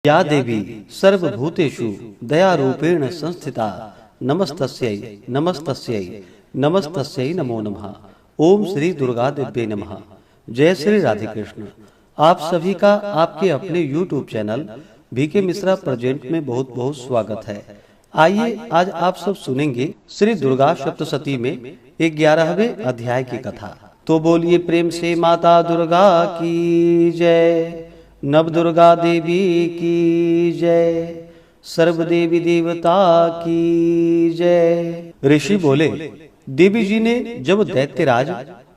या देवी सर्वभूतेषु दयारूपेण संस्थिता नमस्तस्यै नमस्तस्यै नमस्तस्यै नमो नमः। ओम श्री दुर्गा देव्यै नमः। जय श्री राधे कृष्ण। आप सभी का आपके अपने YouTube channel VK Mishra present में बहुत बहुत स्वागत है। आइए आज आप सब सुनेंगे श्री दुर्गा सप्तशती में 11वें अध्याय की कथा। तो बोलिए प्रेम से माता दुर्गा की जय, नव दुर्गा देवी की जय, सर्व देवी देवता की जय। ऋषि बोले, देवी जी ने जब दैत्यराज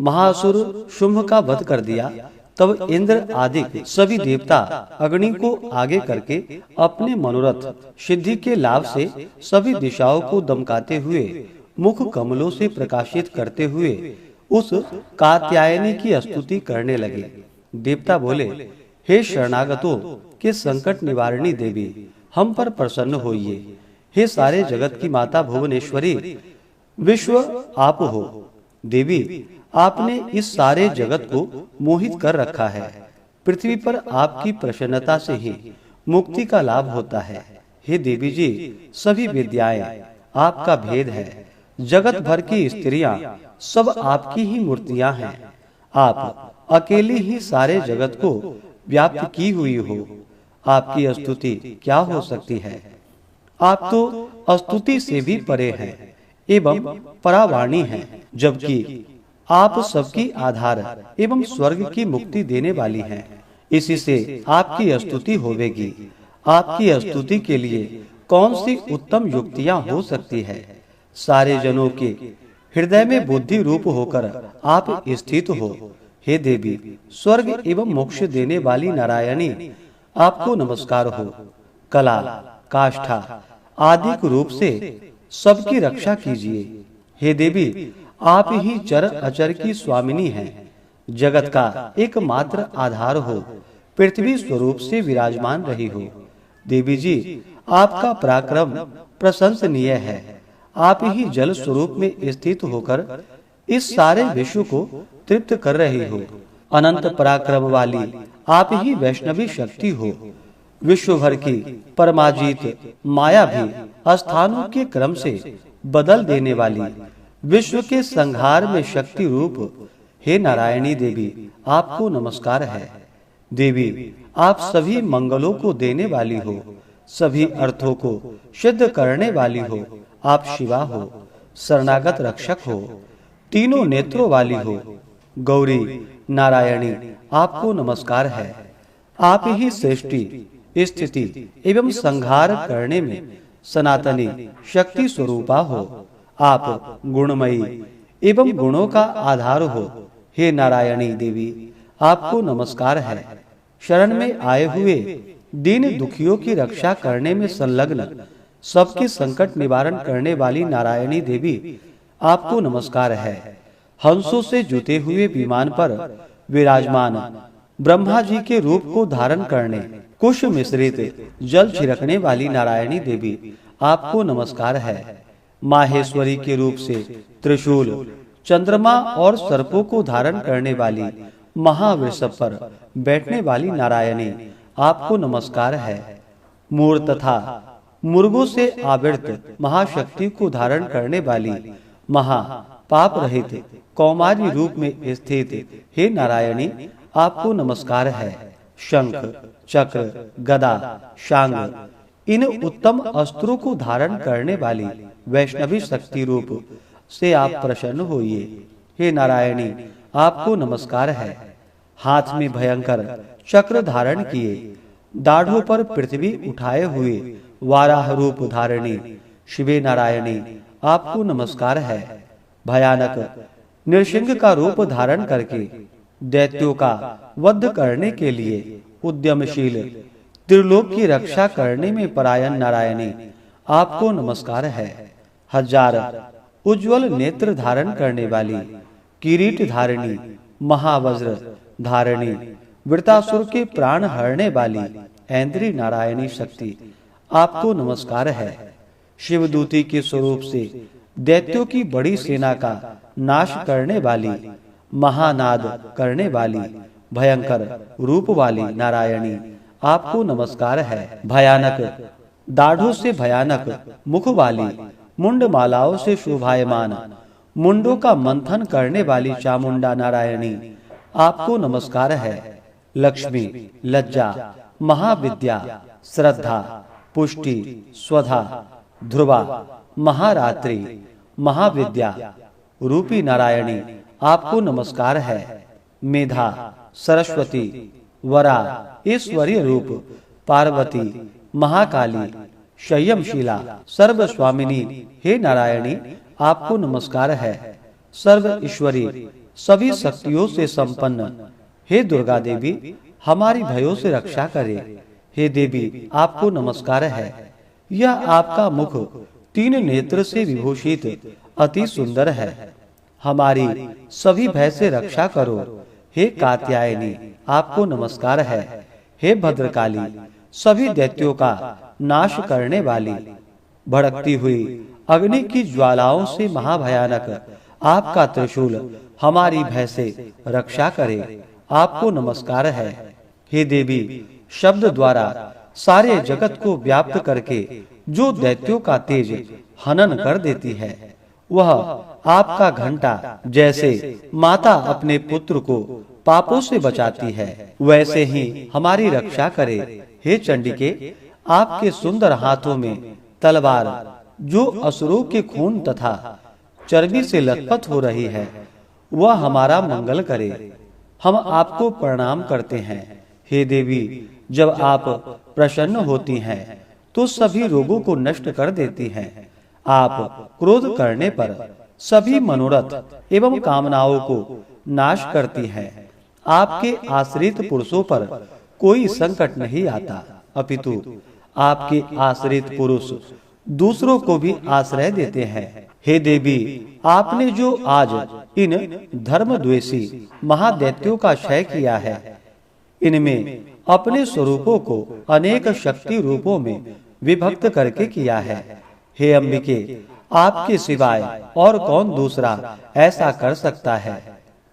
महासुर शुंभ का वध कर दिया, तब इंद्र आदि सभी देवता अग्नि को आगे करके अपने मनोरथ सिद्धि के लाभ से सभी दिशाओं को दमकाते हुए मुख कमलों से प्रकाशित करते हुए उस कात्यायनी की स्तुति करने लगे। देवता बोले, हे शरणागतों के संकट निवारणी देवी, हम पर प्रसन्न होइए। हे सारे जगत की माता भुवनेश्वरी, विश्व आप हो। देवी, आपने इस सारे जगत को मोहित कर रखा है। पृथ्वी पर आपकी प्रसन्नता से ही मुक्ति का लाभ होता है। हे देवी जी, सभी विद्याएं आपका भेद है। जगत भर की स्त्रियां सब आपकी ही मूर्तियां हैं। आप अकेली ही सारे जगत को व्याप्त की हुई हो। आपकी स्तुति क्या हो सकती है? आप तो स्तुति से भी परे हैं एवं परावाणी हैं, जबकि आप सबकी आधार एवं स्वर्ग की मुक्ति देने वाली हैं। इसी से आपकी स्तुति होवेगी। आपकी स्तुति के लिए कौन सी उत्तम युक्तियां हो सकती है? सारे जनों के हृदय में बुद्धि रूप होकर आप स्थित हो। हे देवी, स्वर्ग एवं मोक्ष देने वाली नारायणी, आपको नमस्कार हो। कला, काष्ठा आदि रूप से सबकी रक्षा कीजिए। हे देवी, आप ही चर अचर की स्वामिनी हैं। जगत का एकमात्र आधार हो, पृथ्वी स्वरूप से विराजमान रही हो। देवी जी, आपका पराक्रम प्रशंसनीय है। आप ही जल स्वरूप में स्थित होकर इस सारे विश्व को तृप्त कर रही हो। अनंत पराक्रम वाली आप ही वैष्णवी शक्ति हो। विश्व भर की परमाजीत माया भी स्थानों के क्रम से बदल देने वाली, विश्व के संहार में शक्ति रूप हे नारायणी देवी, आपको नमस्कार है। देवी, आप सभी मंगलों को देने वाली हो, सभी अर्थों को सिद्ध करने वाली हो। आप शिवा हो, शरणागत रक्षक हो, तीनों नेत्रों वाली हो। गौरी नारायणी, आपको नमस्कार है। आप ही सृष्टि, स्थिति एवं संहार करने में सनातनी शक्ति स्वरूपा हो। आप गुणमयी एवं गुणों का आधार हो। हे नारायणी देवी, आपको नमस्कार है। शरण में आए हुए दीन दुखियों की रक्षा करने में संलग्न, सबके संकट निवारण करने वाली नारायणी देवी, आपको नमस्कार है। हंसों से जुते हुए विमान पर विराजमान ब्रह्मा जी के रूप को धारण करने, कुश मिश्रित जल छिड़कने वाली नारायणी देवी, आपको नमस्कार है। माहेश्वरी के रूप से त्रिशूल, चंद्रमा और सर्पों को धारण करने वाली, महावृषभ पर बैठने वाली नारायणी, आपको नमस्कार है। मूर तथा मुर्गों से आवृत महाशक्ति को धारण करने वाली, महा पाप रहित कौमारी रूप में स्थित हे नारायणी, आपको नमस्कार है। शंख, चक्र, गदा, शांग इन उत्तम अस्त्रों को धारण करने वाली वैष्णवी शक्ति रूप से आप प्रसन्न होइए। हे नारायणी, आपको नमस्कार है। हाथ में भयंकर चक्र धारण किए, दाढ़ों पर पृथ्वी उठाए हुए वाराह रूप धारणी शिवे नारायणी, आपको नमस्कार है। भयानक नृसिंह का रूप धारण करके दैत्यों का वध करने के लिए उद्यमशील, त्रिलोक की रक्षा करने में परायण नारायणी, आपको नमस्कार है। हजार उज्जवल नेत्र धारण करने वाली, किरीट धारिणी, महावज्र धारिणी, वृतासुर के प्राण हरने वाली ऐन्द्री नारायणी शक्ति, आपको नमस्कार है। शिवदूती के स्वरूप से दैत्यों की बड़ी सेना का नाश करने वाली, महानाद करने वाली, भयंकर रूप वाली नारायणी, आपको नमस्कार है। भयानक दाढ़ों से भयानक मुख वाली, मुंड मालाओं से शोभायमान, मुंडों का मंथन करने वाली चामुंडा नारायणी, आपको नमस्कार है। लक्ष्मी, लज्जा, महाविद्या, श्रद्धा, पुष्टि, स्वधा, ध्रुवा, महारात्रि, महाविद्या रूपी नारायणी, आपको नमस्कार है। मेधा, सरस्वती, वरा, ईश्वरीय रूप, पार्वती, महाकाली, संयमशीला, सर्व स्वामिनी, हे नारायणी, आपको नमस्कार है। सर्व ईश्वरी, सभी शक्तियों से संपन्न, हे दुर्गा देवी, हमारी भयों से रक्षा करे। हे देवी, आपको नमस्कार है। यह आपका मुख 3 नेत्र से विभूषित अति सुंदर है। हमारी सभी भय से रक्षा करो। हे कात्यायनी, आपको नमस्कार है। हे भद्रकाली, सभी दैत्यों का नाश करने वाली, भड़कती हुई अग्नि की ज्वालाओं से महाभयानक आपका त्रिशूल हमारी भय से रक्षा करे। आपको नमस्कार है। हे देवी, शब्द द्वारा सारे जगत को व्याप्त करके जो दैत्यों का तेज हनन कर देती है, वह आपका घंटा जैसे माता अपने पुत्र को पापों से बचाती है, वैसे ही हमारी रक्षा करे। हे चंडिके, आपके सुंदर हाथों में तलवार जो असुरों के खून तथा चर्बी से लथपथ हो रही है, वह हमारा मंगल करे। हम आपको प्रणाम करते हैं। हे देवी, जब आप प्रसन्न होती हैं तो सभी रोगों को नष्ट कर देती हैं। आप क्रोध करने पर सभी मनोरथ एवं कामनाओं को नाश करती हैं। आपके आश्रित पुरुषों पर कोई संकट नहीं आता, अपितु आपके आश्रित पुरुष दूसरों को भी आश्रय देते हैं। हे देवी, आपने जो आज इन धर्मद्वेषी महादैत्यों का क्षय किया है, इनमें अपने स्वरूपों को अनेक शक्ति रूपों में विभक्त करके किया है। हे अंबिके, आपके सिवाय और कौन दूसरा ऐसा कर सकता है।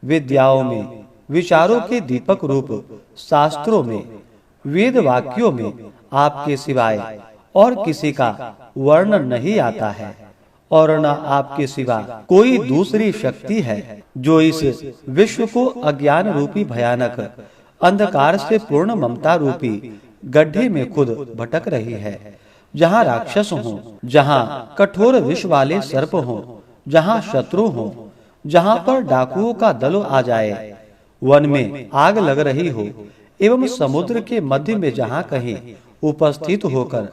विद्याओं में, विचारों के दीपक रूप शास्त्रों में, वेद वाक्यों में आपके सिवाय और किसी का वर्णन नहीं आता है, और न आपके सिवा कोई दूसरी शक्ति है जो इस विश्व को अज्ञान रूपी भयानक अंधकार से पूर्ण ममता रूपी गड्ढे में खुद भटक रही है। जहाँ राक्षस हो, जहाँ कठोर विष वाले सर्प हो, जहाँ शत्रु हो, जहाँ पर डाकुओं का दल आ जाए, वन में आग लग रही हो एवं समुद्र के मध्य में जहाँ कहीं उपस्थित होकर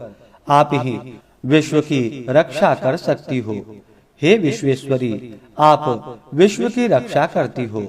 आप ही विश्व की रक्षा कर सकती हो। हे विश्वेश्वरी, आप विश्व की रक्षा करती हो।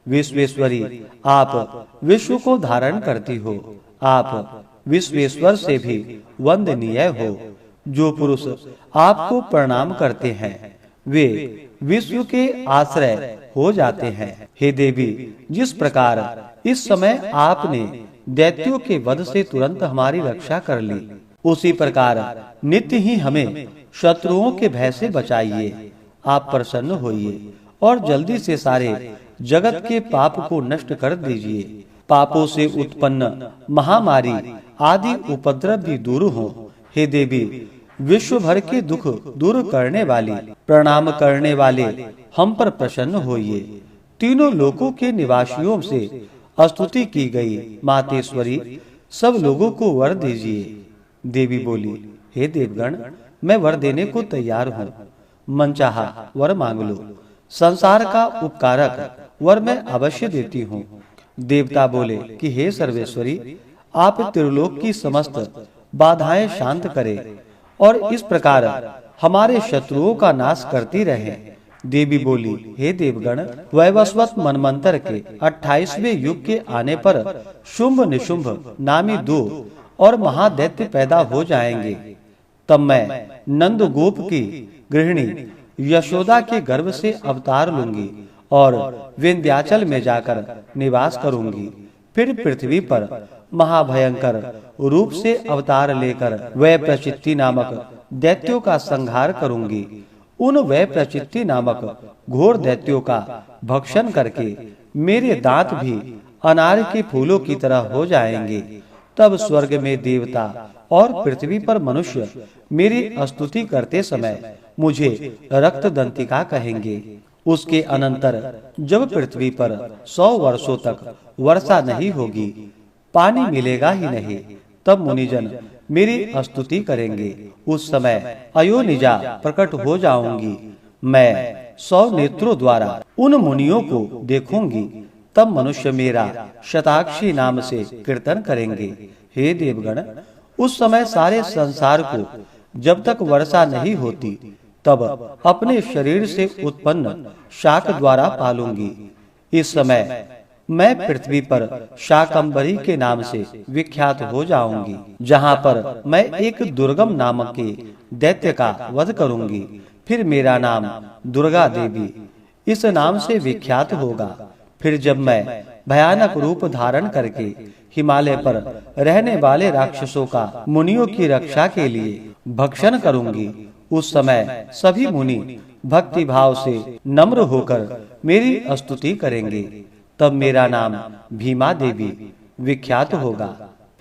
विश्वेश्वरी, आप विश्व को धारण करती हो। आप विश्वेश्वर से भी वंदनीय हो। जो पुरुष आपको प्रणाम करते हैं, वे विश्व के आश्रय हो जाते हैं। हे देवी, जिस प्रकार इस समय आपने दैत्यों के वध से तुरंत हमारी रक्षा कर ली, उसी प्रकार नित्य ही हमें शत्रुओं के भय से बचाइए। आप प्रसन्न होइए और जल्दी से सारे जगत के पाप को नष्ट कर दीजिए। पापों से उत्पन्न महामारी आदि उपद्रव भी दूर हो। हे देवी, विश्व भर के दुख दूर करने वाली, प्रणाम करने वाले हम पर प्रसन्न होइए। तीनों लोकों के निवासियों से स्तुति की गई मातेश्वरी, सब लोगों को वर दीजिए। देवी बोली, हे देवगण, मैं वर देने को तैयार हूँ। मनचाहा वर मांग लो। संसार का उपकारक वर मैं अवश्य देती हूँ। देवता बोले कि हे सर्वेश्वरी, आप त्रिलोक की समस्त बाधाएं शांत करें और इस प्रकार हमारे शत्रुओं का नाश करती रहे। देवी बोली, हे देवगण, वैवस्वत मनमंत्र के 28वें युग के आने पर शुंभ निशुंभ नामी 2 और महादैत्य पैदा हो जाएंगे। तब मैं नंद गोप की गृहिणी यशोदा के गर्भ से अवतार लूंगी और विंध्याचल में जाकर निवास करूंगी। फिर पृथ्वी पर महाभयंकर रूप से अवतार लेकर वै प्रचित्ति नामक दैत्यों का संहार करूंगी। उन वै प्रचित्ति नामक घोर दैत्यों का भक्षण करके मेरे दांत भी अनार के फूलों की तरह हो जाएंगे। तब स्वर्ग में देवता और पृथ्वी पर मनुष्य मेरी स्तुति करते समय मुझे रक्त दंतिका कहेंगे। उसके अनंतर जब पृथ्वी पर 100 वर्षों तक वर्षा नहीं होगी, पानी मिलेगा ही नहीं, तब मुनिजन मेरी स्तुति करेंगे। उस समय अयोनिजा प्रकट हो जाऊंगी। मैं 100 नेत्रों द्वारा उन मुनियों को देखूंगी। तब मनुष्य मेरा शताक्षी नाम से कीर्तन करेंगे। हे देवगण, उस समय सारे संसार को जब तक वर्षा नहीं होती, तब अपने शरीर से उत्पन्न शाक द्वारा पालूंगी। इस समय मैं पृथ्वी पर शाकंभरी के नाम से विख्यात हो जाऊंगी, जहाँ पर मैं एक दुर्गम नामक के दैत्य का वध करूंगी। फिर मेरा नाम दुर्गा देवी इस नाम से विख्यात होगा। फिर जब मैं भयानक रूप धारण करके हिमालय पर रहने वाले राक्षसों का मुनियों की रक्षा के लिए भक्षण करूंगी, उस समय सभी मुनि भक्ति भाव से नम्र होकर मेरी स्तुति करेंगे। तब मेरा नाम भीमा देवी विख्यात होगा।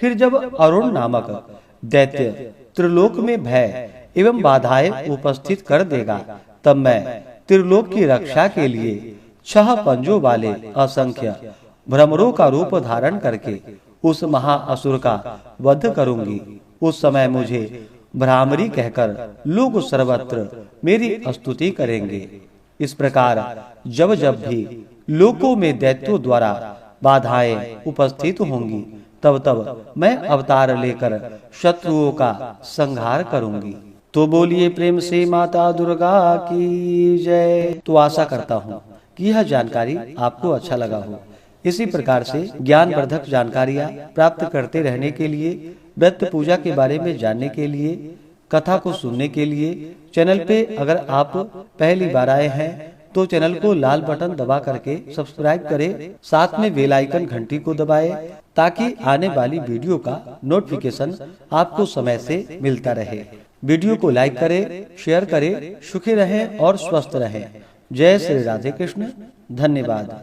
फिर जब अरुण नामक दैत्य त्रिलोक में भय एवं बाधाएं उपस्थित कर देगा, तब मैं त्रिलोक की रक्षा के लिए 6 पंजों वाले असंख्य भ्रमरों का रूप धारण करके उस महाअसुर का वध करूंगी। उस समय मुझे भ्रामरी कहकर लोग सर्वत्र मेरी स्तुति करेंगे। इस प्रकार जब जब भी लोकों में दैत्यों द्वारा बाधाएं उपस्थित होंगी, तब तब मैं अवतार लेकर शत्रुओं का संहार करूंगी। तो बोलिए प्रेम से माता दुर्गा की जय। तो आशा करता हूँ कि यह जानकारी आपको अच्छा लगा हो। इसी प्रकार से ज्ञानवर्धक जानकारियाँ प्राप्त करते रहने के लिए, व्रत पूजा के बारे में जानने के लिए, कथा को सुनने के लिए चैनल पे अगर आप पहली बार आए हैं तो चैनल को लाल बटन दबा करके सब्सक्राइब करें, साथ में बेल आइकन घंटी को दबाएं, ताकि आने वाली वीडियो का नोटिफिकेशन आपको समय से मिलता रहे। वीडियो को लाइक करें, शेयर करें। सुखी रहें और स्वस्थ रहें। जय श्री राधे कृष्ण। धन्यवाद।